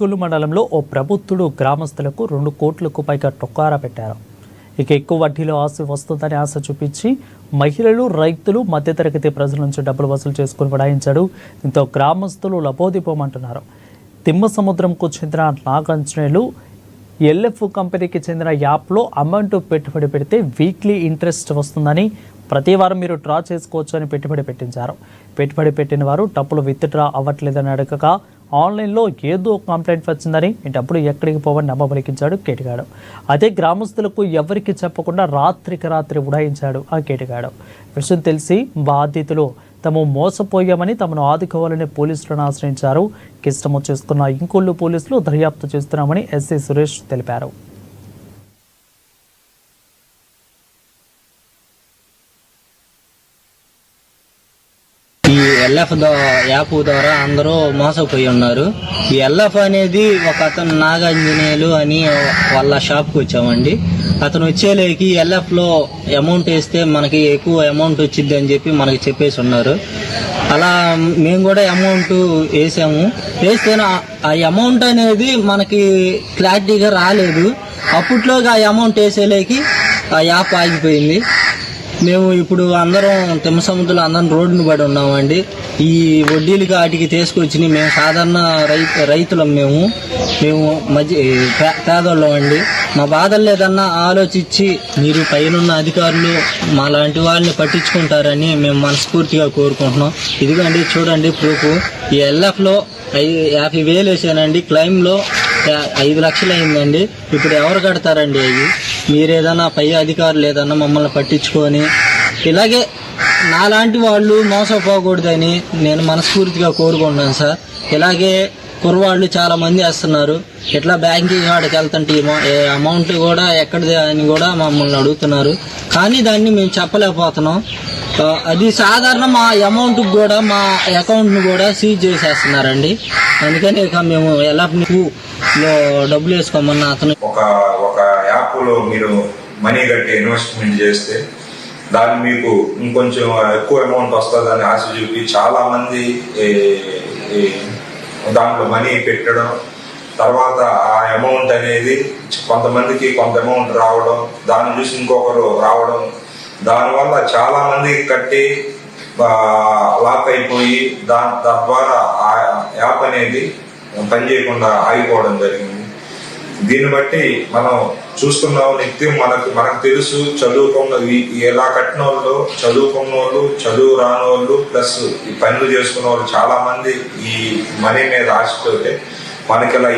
కులు మండలంలో ఓ ప్రభుత్వుడు గ్రామస్తులకు 2 కోట్లకు పైగా టొక్కారా పెట్టారు. ఇక ఎక్కువ వడ్డీలో ఆశ వస్తుందని ఆశ చూపించి మహిళలు, రైతులు, మధ్యతరగతి ప్రజల నుంచి డబ్బులు వసూలు చేసుకుని పడాయించాడు. దీంతో గ్రామస్తులు లబోదిపోమంటున్నారు. తిమ్మసముద్రంకు చెందిన నాగాంజనేయులు ఎల్ఎఫ్ కంపెనీకి చెందిన యాప్లో అమౌంట్ పెట్టుబడి పెడితే వీక్లీ ఇంట్రెస్ట్ వస్తుందని, ప్రతి వారం మీరు డ్రా చేసుకోవచ్చు అని పెట్టుబడి పెట్టించారు. పెట్టుబడి పెట్టిన వారు డబ్బులు విత్డ్రా అవ్వట్లేదని అడగగా ఆన్లైన్లో ఏదో కంప్లైంట్ వచ్చిందని డబ్బులు ఎక్కడికి పోవని నమ్మబలికించాడు కేటిగాడు. అదే గ్రామస్తులకు ఎవరికి చెప్పకుండా రాత్రికి రాత్రి ఉడాయించాడు ఆ కేటిగాడు. విషయం తెలిసి బాధితులు తాము మోసపోయామని తమను ఆదుకోవాలని పోలీసులను ఆశ్రయించారు. కిష్టము చేసుకున్న ఇంకొల్లు పోలీసులు దర్యాప్తు చేస్తున్నామని ఎస్ఐ సురేష్ తెలిపారు. ఈ ఎల్ఎఫ్ యాప్ ద్వారా అందరూ మోసపోయి ఉన్నారు. ఈ ఎల్ఎఫ్ అనేది ఒక అతను నాగాంజనేయులు అని వాళ్ళ షాప్కి వచ్చామండి. అతను వచ్చేలేకి ఎల్ఎఫ్ లో అమౌంట్ వేస్తే మనకి ఎక్కువ అమౌంట్ వచ్చింది అని చెప్పి మనకి చెప్పేసి ఉన్నారు. అలా మేము కూడా అమౌంట్ వేసాము. వేస్తే ఆ అమౌంట్ అనేది మనకి క్లారిటీగా రాలేదు. అప్పట్లోకి ఆ అమౌంట్ వేసేలేకి ఆ యాప్ ఆగిపోయింది. మేము ఇప్పుడు అందరం తిమ్మసముద్రంలో అందరం రోడ్డును పడి ఉన్నామండి. ఈ వడ్డీలకి వాటికి తీసుకొచ్చి మేము సాధారణ రైతులం. మేము పేదోళ్ళం అండి. మా బాధలు లేదన్నా ఆలోచించి మీరు పైనున్న అధికారులు మా లాంటి వాళ్ళని పట్టించుకుంటారని మేము మనస్ఫూర్తిగా కోరుకుంటున్నాం. ఇదిగోండి చూడండి ప్రూఫ్. ఈ ఎల్ఎఫ్లో 50,000 వేసానండి. క్లైమ్లో 5 లక్షలు అయిందండి. ఇప్పుడు ఎవరు కడతారండి అవి? మీరేదన్నా పై అధికారులు ఏదన్నా మమ్మల్ని పట్టించుకొని ఇలాగే నాలాంటి వాళ్ళు మోసపోకూడదని నేను మనస్ఫూర్తిగా కోరుకుంటున్నాను సార్. ఇలాగే కుర్రవాళ్ళు చాలా మంది వేస్తున్నారు. ఇట్లా బ్యాంకింగ్ కాడికి వెళ్తుంటే అమౌంట్ కూడా ఎక్కడిది అని కూడా మమ్మల్ని అడుగుతున్నారు. కానీ దాన్ని మేము చెప్పలేకపోతున్నాం. అది సాధారణ మా అమౌంట్ కూడా మా అకౌంట్ను కూడా సీజ్ చేసేస్తున్నారండి. అందుకని ఇక మేము ఎలా డబ్బులు వేసుకోమన్నా అతను ఒక యాప్లో మీరు మనీ కట్టి ఇన్వెస్ట్మెంట్ చేస్తే దాన్ని మీకు ఇంకొంచెం ఎక్కువ అమౌంట్ వస్తుందని ఆశ చూపి చాలా మంది దాంట్లో మనీ పెట్టడం, తర్వాత ఆ అమౌంట్ అనేది కొంతమందికి కొంత అమౌంట్ రావడం, దాన్ని చూసి ఇంకొకరు రావడం, దానివల్ల చాలా మంది కట్టి లాక్ అయిపోయి తద్వారా ఆ యాప్ అనేది పనిచేయకుండా ఆగిపోవడం జరిగింది. దీన్ని బట్టి మనం చూస్తున్నాం నిత్యం మనకు తెలుసు చదువుకున్న ఎలా కట్టిన వాళ్ళు, చదువుకున్న వాళ్ళు, చదువు రాని వాళ్ళు, ప్లస్ ఈ పనులు చేసుకున్న వాళ్ళు చాలా మంది ఈ మనీ మీద ఆశతోటే మనకి ఇలా